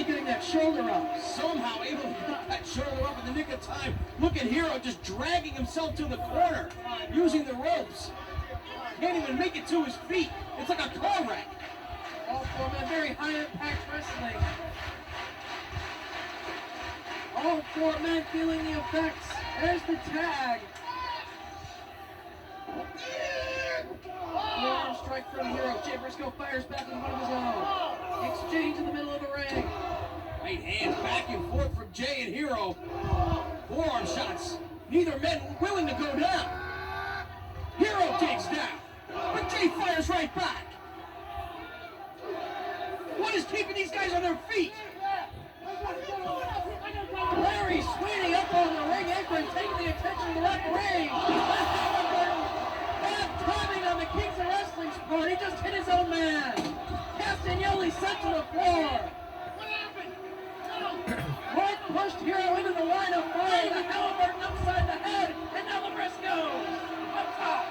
getting that shoulder up. Somehow able to get that shoulder up in the nick of time. Look at Hero just dragging himself to the corner, using the ropes. Can't even make it to his feet. It's like a car wreck. All four men, very high impact wrestling. All four men feeling the effects. There's the tag. Forearm strike from Hero. Jay Briscoe fires back with one of his own. Exchange in the middle of the ring. Right hands back and forth from Jay and Hero. Forearm shots. Neither men willing to go down. Hero digs down, but Jay fires right back. What is keeping these guys on their feet? Larry Sweeney up on the ring apron, taking the attention of the referee. Bad timing on the Kings of Wrestling's part. He just hit his own man. Castagnoli sent to the floor. Mark pushed Hero into the line of fire. The Halliburton upside the head, and now the Briscoes up top.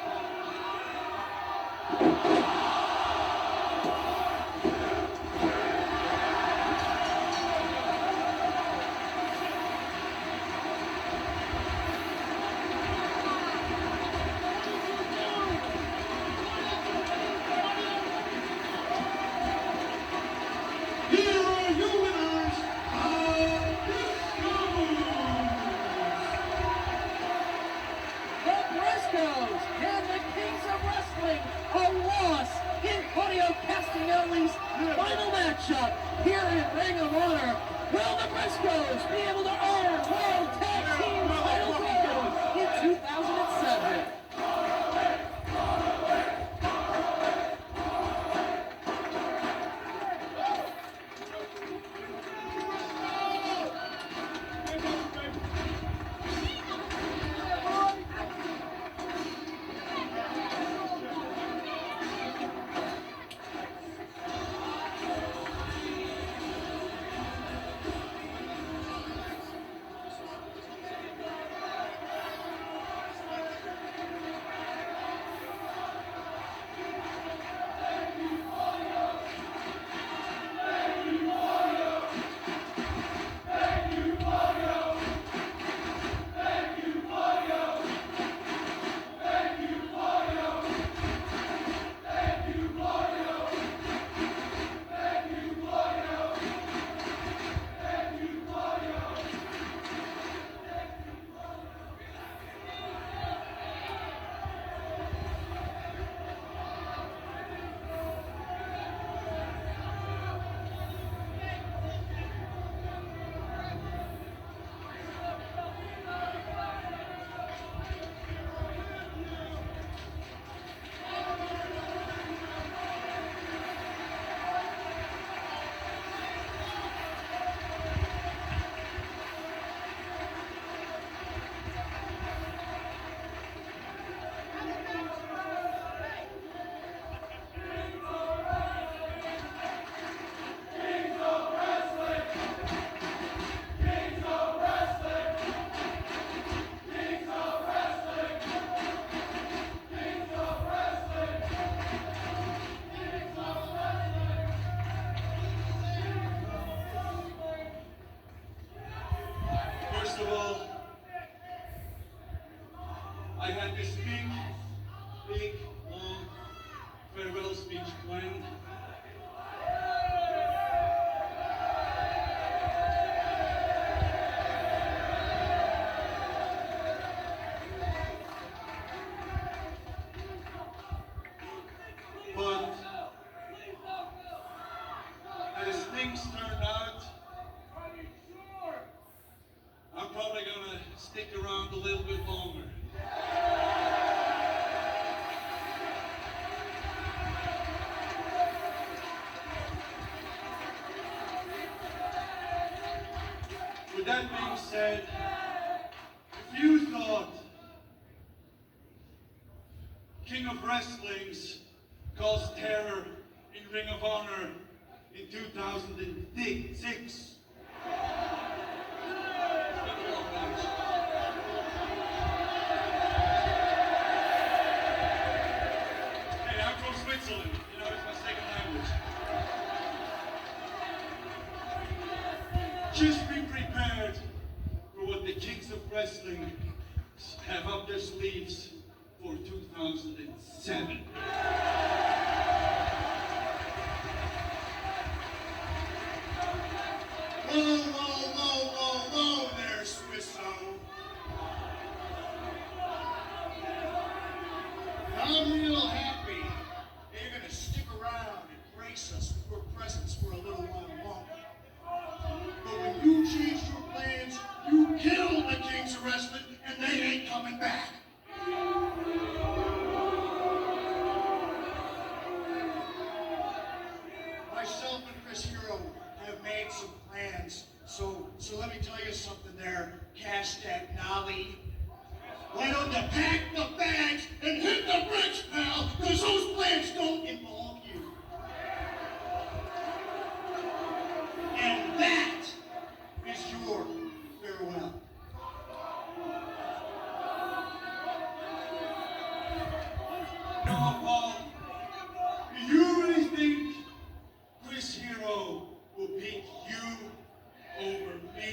And the Kings of Wrestling, a loss in Claudio Castagnoli's final matchup here in Ring of Honor. Will the Briscoes be able to earn World Tag Team title gold in 2007? First of all, I had this big, long farewell speech planned. But as things turned out, I'm probably gonna stick around a little bit longer. With that being said, if you thought King of Wrestling's caused terror in Ring of Honor in 2006, hey, I'm from Switzerland, you know, it's my second language. Just be prepared for what the Kings of Wrestling have up their sleeves for 2007. Whoa there, Swisso. I'm real happy that you're gonna stick around and grace us with your presence for a little while longer. But when you changed your plans, you killed the Kings of Wrestling, and they ain't coming back. Myself and Chris Hero have made some plans. So let me tell you something there, Castagnoli. Why don't you pack the bags and hit the bricks, pal? Because those plans don't involve you. And that is your farewell. No, Paul. Do you really think Chris Hero will pick you over me?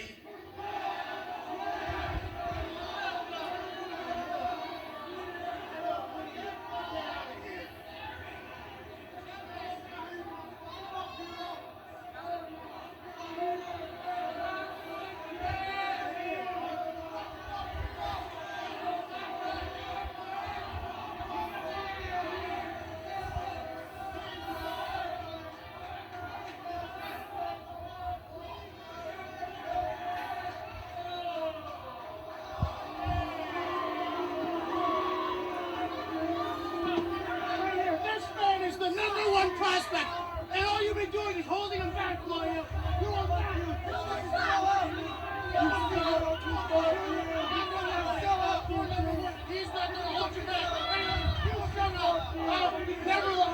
Prospect, and all you've been doing is holding him back, Claudio. You are back. He's not going to hold you back. You shut up. Never let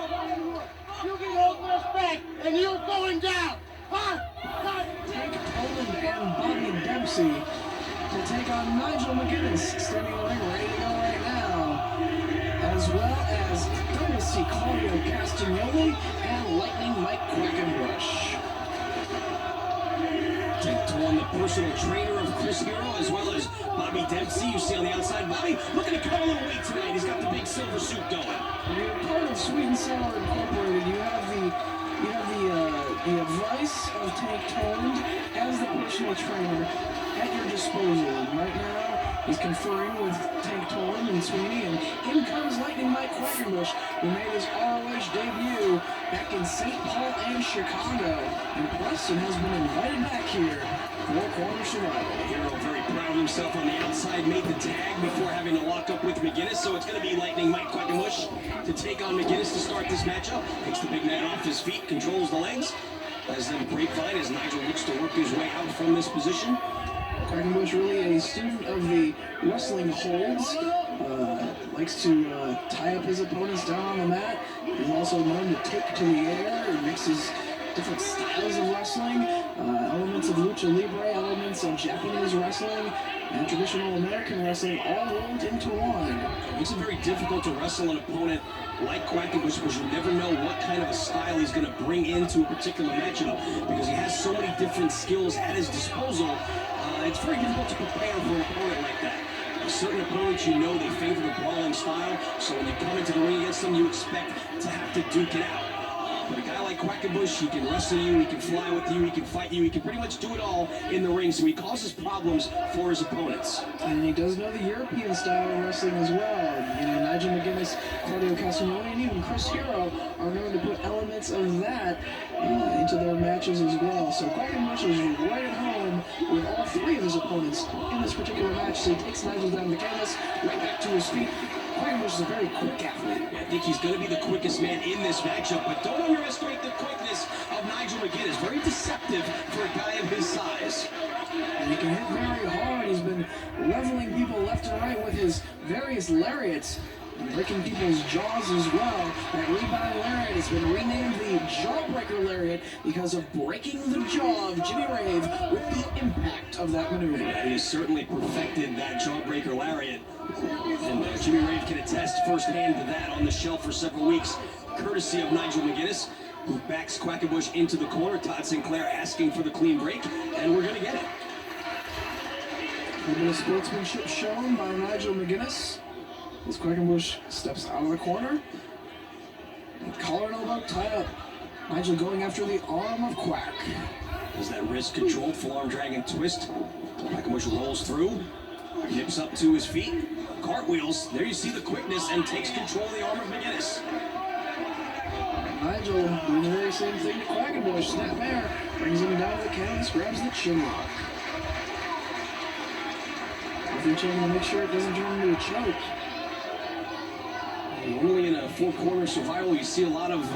you can hold us back, and you're going down. Huh? Take Poland and Bobby Dempsey to take on Nigel McGuinness, standing in the ring, ready to go right now. As well as WC Claudio Castagnoli and Lightning Mike Quackenbush. Take Torn, the personal trainer of Chris Hero, as well as Bobby Dempsey. You see on the outside, Bobby looking to cut a little weight tonight. He's got the big silver suit going. You're part of Sweet and Sour Incorporated. You have the advice of Tank Torn as the personal trainer at your disposal. And right now, he's conferring with Tank Torn and Sweeney, and in comes Lightning Mike Quackenbush, who made his ROH debut back in St. Paul and Chicago. And Preston has been invited back here for Corner Survival. Hero very proud of himself on the outside, made the tag before having to lock up with McGuinness, so it's going to be Lightning Mike Quackenbush to take on McGuinness to start this matchup. Takes the big man off his feet, controls the legs. As then grapevine as Nigel looks to work his way out from this position. Quackenbush, really a student of the wrestling holds, likes to tie up his opponents down on the mat. He's also known to take to the air. He mixes different styles of wrestling, elements of lucha libre, elements of Japanese wrestling, and traditional American wrestling all rolled into one. It makes it very difficult to wrestle an opponent like Quackenbush because you never know what kind of a style he's going to bring into a particular matchup because he has so many different skills at his disposal. It's very difficult to prepare for an opponent like that. Certain opponents, you know, they favor the brawling style, so when you come into the ring against them, you expect to have to duke it out. But a guy like Quackenbush, he can wrestle you, he can fly with you, he can fight you, he can pretty much do it all in the ring, so he causes problems for his opponents. And he does know the European style of wrestling as well. You know, Nigel McGuinness, Claudio Castagnoli, and even Chris Hero are going to put elements of that into their matches as well. So Quackenbush is right at home with all three of his opponents in this particular match. So he takes Nigel down the canvas, right back to his feet. Quackenbush is a very quick athlete. I think he's going to be the quickest man in this matchup, but don't underestimate the quickness of Nigel McGuinness. Very deceptive for a guy of his size. And he can hit very hard. He's been leveling people left and right with his various lariats, and breaking people's jaws as well. That rebound lariat has been renamed the Jawbreaker Lariat because of breaking the jaw of Jimmy Rave with the impact of that maneuver. He has certainly perfected that Jawbreaker Lariat. And Jimmy Rave can attest firsthand to that on the shelf for several weeks, courtesy of Nigel McGuinness. who backs Quackenbush into the corner. Todd Sinclair asking for the clean break, and we're going to get it. A bit of sportsmanship shown by Nigel McGuinness as Quackenbush steps out of the corner. And collar and elbow tied up. Nigel going after the arm of Quack. As that wrist controlled full arm drag and twist. Quackenbush rolls through, nips up to his feet, cartwheels. There you see the quickness and takes control of the arm of McGuinness. Nigel doing the very same thing to Quackenbush. Snapmare brings him down to the canvas, grabs the chin lock. Reaching to make sure it doesn't turn into a choke. Normally in a four-corner survival, you see a lot of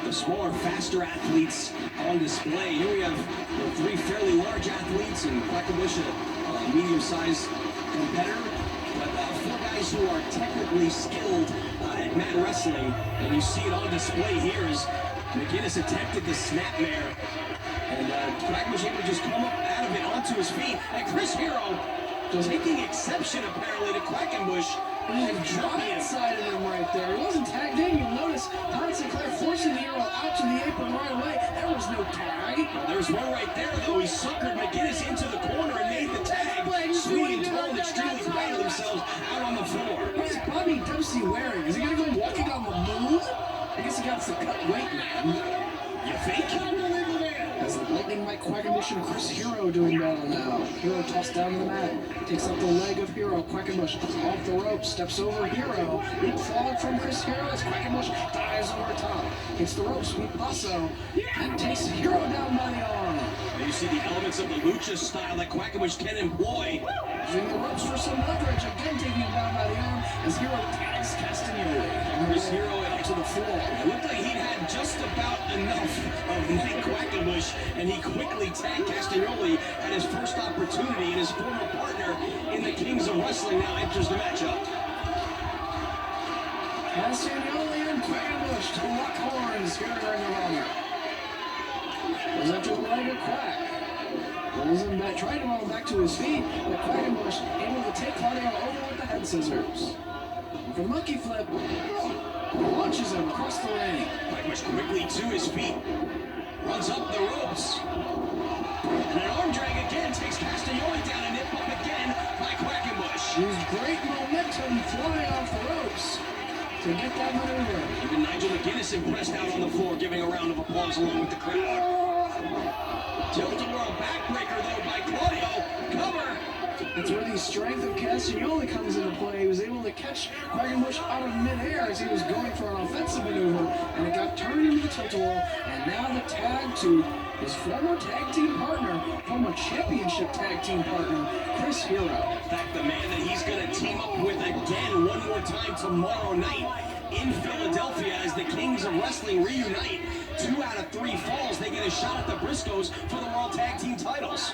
the smaller, faster athletes on display. Here we have three fairly large athletes and Quackenbush, a medium-sized competitor. But four guys who are technically skilled at mat wrestling. And you see it on display here as McGuinness attempted the snapmare. And Quackenbush able to just come up out of it onto his feet. And Chris Hero taking exception apparently to Quackenbush. And blindsided him right there. He wasn't tagged in. You'll notice Todd Sinclair forcing the Hero out to the apron right away. There was no tag. Well, there's one right there, though. He suckered McGuinness into the corner and made the tag. Sweet and Tall extremely proud of themselves out on the floor. What is Bobby Dempsey wearing? Is he going to go walking on the moon? I guess he got some cut weight, man. You think? As the Lightning Mike Quackenbush and Chris Hero doing battle now. Hero tossed down to the mat. Takes up the leg of Hero. Quackenbush off the rope. Steps over Hero. Big frog from Chris Hero as Quackenbush dives over top. Hits the ropes. Sweet lasso. And takes Hero down by the arm. There you see the elements of the lucha style that Quackenbush can employ. Using the ropes for some leverage. Again taking him down by the arm as Hero tags Castagnoli. Chris Hero up to the floor. It looked like he had just about enough of Mike Quackenbush, and he quickly tagged Castagnoli at his first opportunity, and his former partner in the Kings of Wrestling now enters the matchup. Castagnoli and Quackenbush to lock horns here in Ring of Honor. Goes up to the leg of Quack. Pulls him back, trying to roll him back to his feet, but Quackenbush able to take Claudio over with the head scissors. For the monkey flip, launches him across the ring. Quackenbush quickly to his feet, runs up the ropes, and an arm drag again takes Castagnoli down and nip up again by Quackenbush. Used great momentum flying off the ropes to get that maneuver. Even Nigel McGuinness impressed out on the floor, giving a round of applause along with the crowd. Tilt-a-whirl backbreaker though by Claudio. Cover. That's where the strength of Castagnoli comes into play. He was able to catch Quackenbush out of midair as he was going for an offensive maneuver, and it got turned into the tilt-a-whirl. And now the tag to his former tag team partner, former championship tag team partner, Chris Hero. In fact, the man that he's going to team up with again one more time tomorrow night in Philadelphia as the Kings of Wrestling reunite. 2 out of 3 falls, they get a shot at the Briscoes for the World Tag Team titles.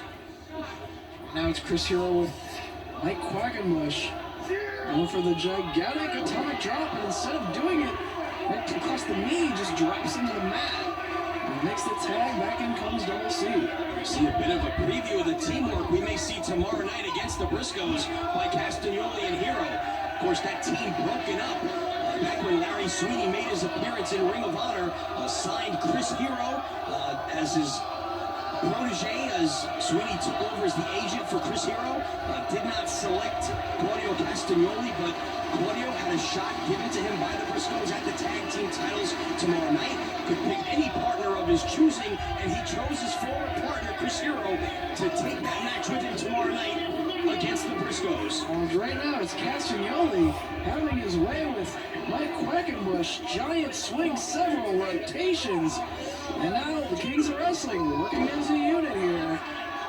Now it's Chris Hero with Mike Quackenbush going for the gigantic atomic drop, and instead of doing it right across the knee, just drops into the mat and makes the tag. Back in comes Double C. We see a bit of a preview of the teamwork we may see tomorrow night against the Briscoes by Castagnoli and Hero. Of course, that team broken up back when Larry Sweeney made his appearance in Ring of Honor, signed Chris Hero as his protege, as Sweeney took over as the agent for Chris Hero. Did not select Claudio Castagnoli, but Claudio had a shot given to him by the Briscoes at the tag team titles tomorrow night. Could pick any partner of his choosing, and he chose his former partner, Chris Hero, to take that match with him tomorrow night against the Briscoes. And right now it's Castagnoli having his way with Mike Quackenbush. Giant swing, several rotations. And now the Kings of Wrestling working as a unit here.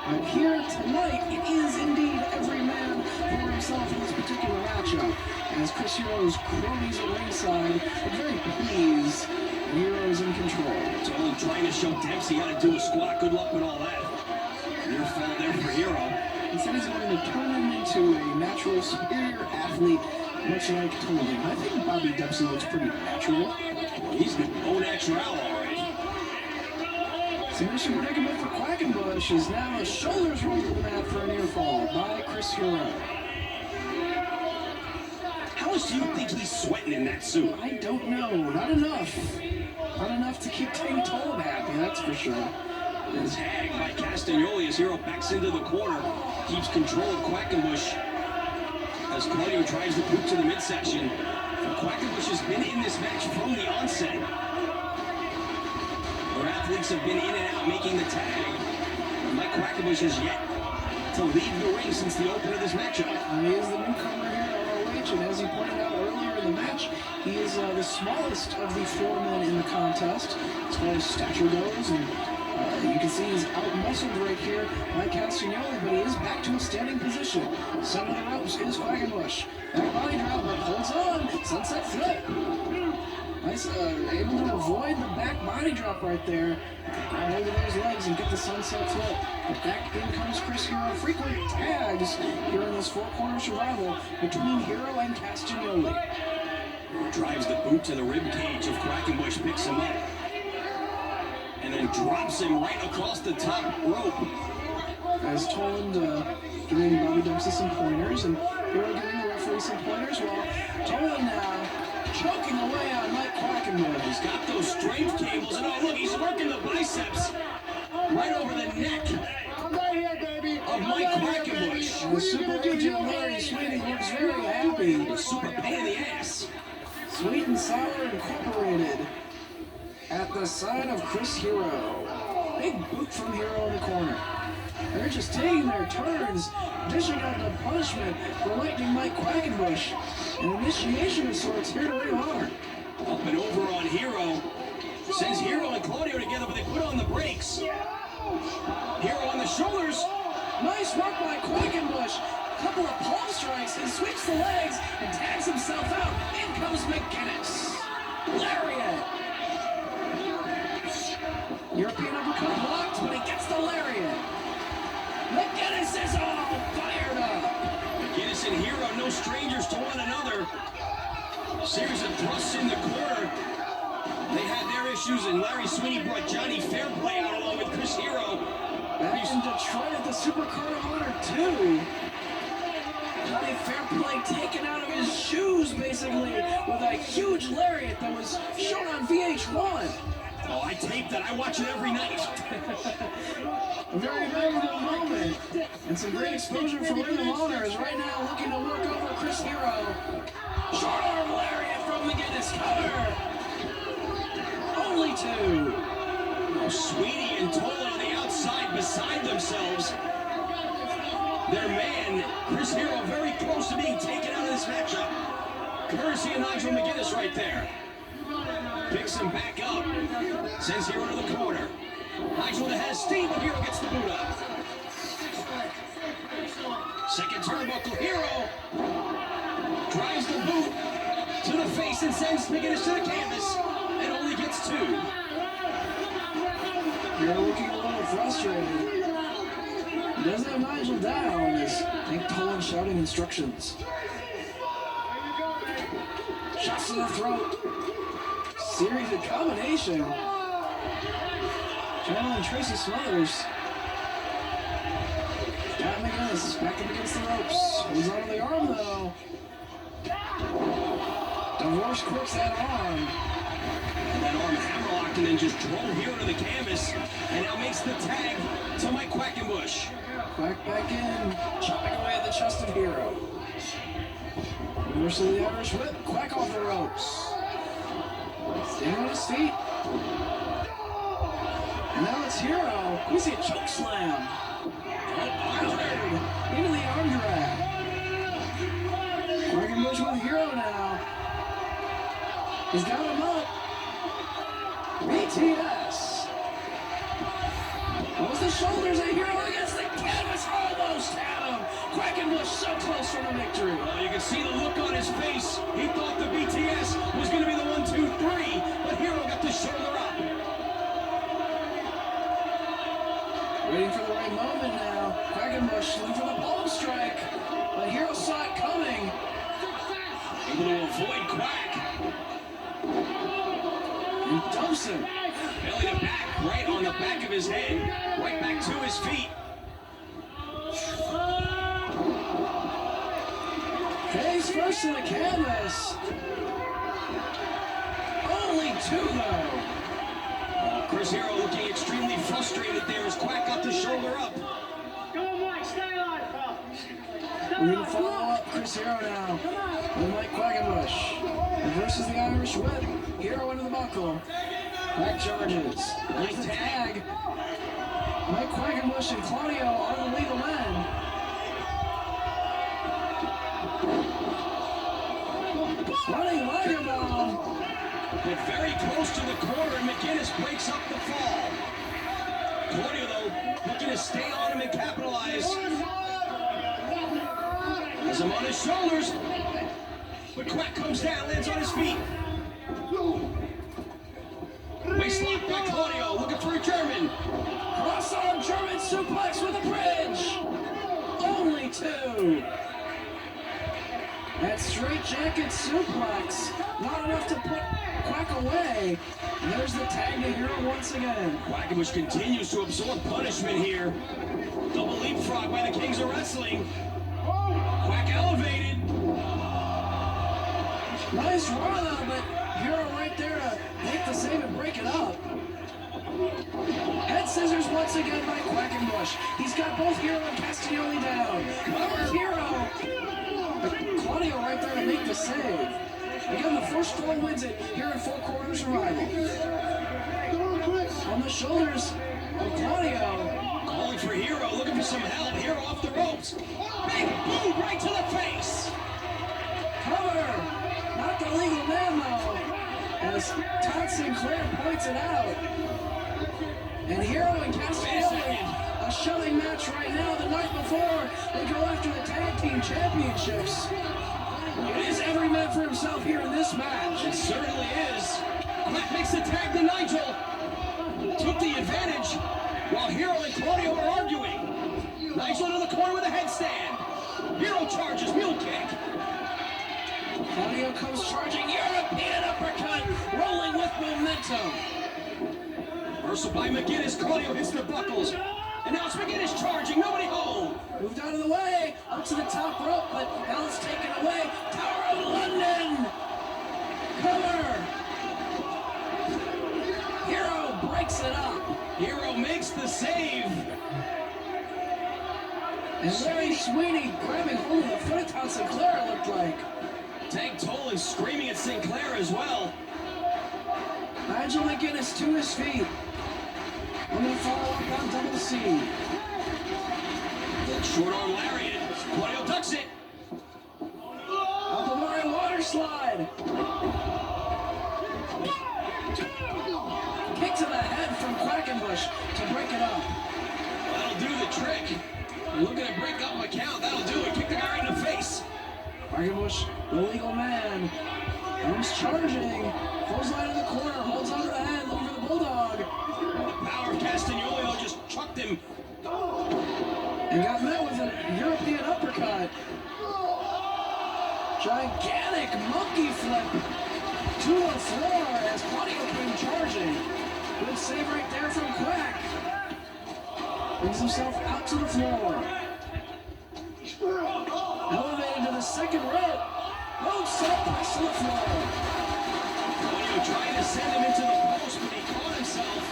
But here tonight, it is indeed every man for himself in this particular matchup. As Chris Hero's cronies at ringside are very pleased. Hero's in control. So trying to show Dempsey how to do a squat. Good luck with all that. Near fall there for Hero. Instead, he's going to turn him into a natural, superior athlete, much like Tony. I think Bobby Dempsey looks pretty natural. He's the au natural, all right. Submission predicament for Quackenbush is now shoulders rolled to the mat for a near fall by Chris Hero. How much do you think he's sweating in that suit? I don't know. Not enough. Not enough to keep Tank Toland happy, that's for sure. Tag by Castagnoli as Hero backs into the corner. Keeps control of Quackenbush as Claudio tries to boot to the midsection. Quackenbush has been in this match from the onset. Their athletes have been in and out making the tag. Mike Quackenbush has yet to leave the ring since the open of this matchup. He is the newcomer here at ROH, and as he pointed out earlier in the match, he is the smallest of the 4 men in the contest as far as stature goes, and you can see he's out-muscled right here by Castagnoli, but he is back to a standing position. Center of the ropes is Quackenbush. Back body drop, but holds on. Sunset flip. Nice, able to avoid the back body drop right there. Grab over those legs and get the sunset flip. But back in comes Chris Hero. Frequent tags here in this 4-corner survival between Hero and Castagnoli. Drives the boot to the rib cage of Quackenbush, picks him up, and then drops him right across the top rope. As Toland giving Bobby Dempsey some pointers, and Hero giving the referee some pointers, while Toland now choking away on Mike Quackenbush. He's got those strength cables, and oh look, he's working the biceps right over the neck of Mike Quackenbush. The super agent Larry Sweeney looks very happy. A super pain in the ass. Sweet and Sour Incorporated at the side of Chris Hero. Big boot from Hero in the corner. They're just taking their turns, dishing out the punishment for lightning Mike Quackenbush. An initiation of sorts here to Ring of Honor. Up and over on Hero. Sends Hero and Claudio together, but they put on the brakes. Hero on the shoulders. Nice work by Quackenbush. Couple of palm strikes and sweeps the legs and tags himself out. In comes McGinnis. Lariat. European uppercut blocked, but he gets the lariat. McGinnis is all fired up. McGinnis and Hero, no strangers to one another. Series of thrusts in the corner. They had their issues, and Larry Sweeney brought Johnny Fairplay out along with Chris Hero. Back in Detroit at the Super Card of Honor 2. Johnny Fairplay taken out of his shoes, basically, with a huge lariat that was shown on VH1. Oh, I taped that. I watch it every night. A very memorable moment. And some great exposure for Ring of Honor is right now looking to work over Chris Hero. Short arm lariat from McGinnis. Cover. Only 2. Oh, Sweeney and Toland on the outside beside themselves. Their man, Chris Hero, very close to being taken out of this matchup. Courtesy of Nigel McGinnis right there. Picks him back up. Sends Hero to the corner. Nigel has steam, but Hero gets the boot up. Second turnbuckle, Hero drives the boot to the face and sends McGinnis to the canvas and only gets 2. Hero looking a little frustrated. He doesn't have Nigel down as Tank Toland shouting instructions. Shots to the throat. Series of combination. Channel and Tracy Smothers. Got McGinnis back up against the ropes. Holds on to the arm though. Divorce quirks that arm. And that arm hammerlocked and then just drove Hero to the canvas and now makes the tag to Mike Quackenbush. Quack back in, chopping away at the chest of Hero. Reversal of the Irish whip, Quack off the ropes. Staying on his feet. And now it's Hero. We see a choke slam. Countered into the arm drag. Quackenbush with Hero now. He's got him up. BTS. Was the shoulders of Hero against the canvas? Almost had him. Quackenbush so close from a victory. You can see the look on his face. He thought the BTS was going to be the 1, 2, 3, but Hero got the shoulder up. Waiting for the right moment now. Quackenbush looking for the palm strike, but Hero saw it coming. Able to avoid Quack. And dumps him. Belly to back, right on the back of his head. Right back to his feet. Face first in the canvas. Only 2 though. Chris Hero looking extremely frustrated there as Quack got the shoulder up. We're going to follow up Chris Hero now with Mike Quackenbush. Reverses the Irish whip. Hero into the buckle. Back charges. There's the tag. Mike Quackenbush and Claudio are the legal men. Running Liger bomb. But very close to the corner, and McGinnis breaks up the fall. Claudio, though, looking to stay on him and capitalize. Has him on his shoulders. But Quack comes down, lands on his feet. Waistlock by Claudio, looking for a German. Cross-arm German suplex with a bridge. Only 2. That straight jacket suplex, not enough to put Quack away. And there's the tag to Hero once again. Quackenbush continues to absorb punishment here. Double leapfrog by the Kings of Wrestling. Quack elevated. Nice run though, but Hero right there to make the save and break it up. Head scissors once again by Quackenbush. He's got both Hero and Castagnoli down. Covers Hero. But Claudio right there to make the save. Again, the first 4 wins it here in 4 Corner Survival. On the shoulders of Claudio. Calling for Hero, looking for some help. Hero off the ropes. Big boot right to the face. Cover. Not the legal man though. As Todd Sinclair points it out. And Hero and Castagnoli, a shoving match right now. The night before, they go after the tag team championships. It is every man for himself here in this match. It certainly is. Quack makes the tag to Nigel. Took the advantage while Hero and Claudio are arguing. Nigel into the corner with a headstand. Hero charges, mule kick. Claudio comes charging, European uppercut, rolling with momentum. Reversal by McGinnis, Claudio hits the buckles. And now it's McGinnis charging, nobody home. Moved out of the way, up to the top rope, but now it's taken away. Tower of London! Cover! Hero breaks it up. Hero makes the save. And Larry Sweeney grabbing hold of the foot of Todd Sinclair, it looked like. Tank Tolan screaming at Sinclair as well. Nigel McGinnis to his feet. I'm going to follow up on Double C. That short arm lariat. Claudio ducks it. Alpamari water slide. Kick to the head from Quackenbush to break it up. That'll do the trick. Looking to break up a count. That'll do it. Kick the guy in the face. Quackenbush, the legal man, comes charging. Clothesline in the corner, holds onto the head, looking for the bulldog. The power of Castagnoli just chucked him. And got met with a European uppercut. Gigantic monkey flip to the floor as Claudio came charging. Good save right there from Quack. Brings himself out to the floor. Elevated to the second rope. Both suplex to the floor. Claudio trying to send him into the post, but he caught himself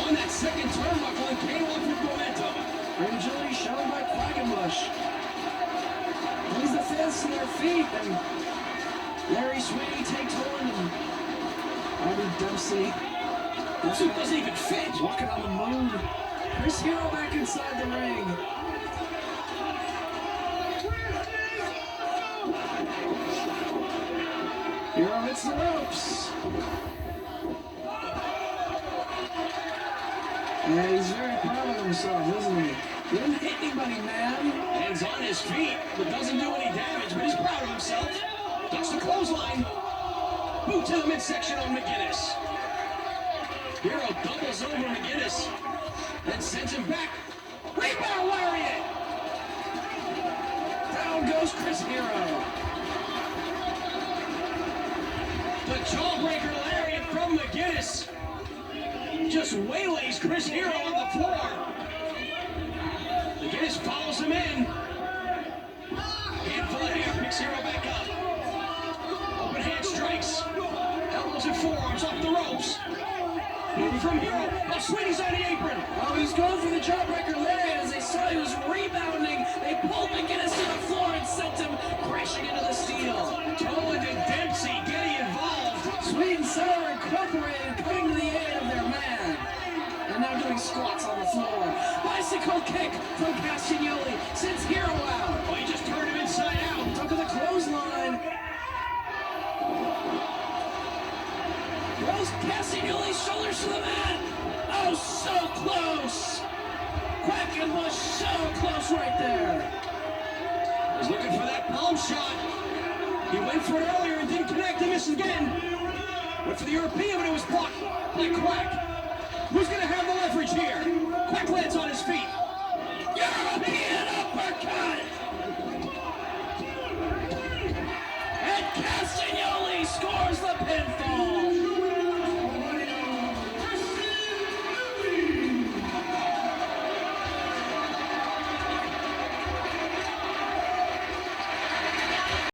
on that second turnbuckle and came off with momentum. Great agility shown by Quackenbush. Brings the fans to their feet, and Larry Sweeney takes hold, and Bobby Dempsey. This suit doesn't even fit. Walking on the moon. Chris Hero back inside the ring. Hero hits the ropes. Yeah, he's very proud of himself, isn't he? He didn't hit anybody, man. Hands on his feet, but doesn't do any damage, but he's proud of himself. Gets the clothesline. Boot to the midsection on McGinnis. Hero doubles over McGinnis, then sends him back. Rebound lariat! Down goes Chris Hero. The jawbreaker lariat from McGinnis just waylays Chris Hero on the floor. McGinnis follows him in. Handful of hair picks kick from Castagnoli. Sends Hero out. Oh, he just turned him inside out. Took to the clothesline. Throws Castagnoli's shoulders to the mat. Oh, so close. Quackenbush so close right there. He's looking for that palm shot. He went for it earlier and didn't connect. He misses again. Went for the European, but it was blocked by Quack. Who's going to have the leverage here? Quack lands on his feet. European uppercut.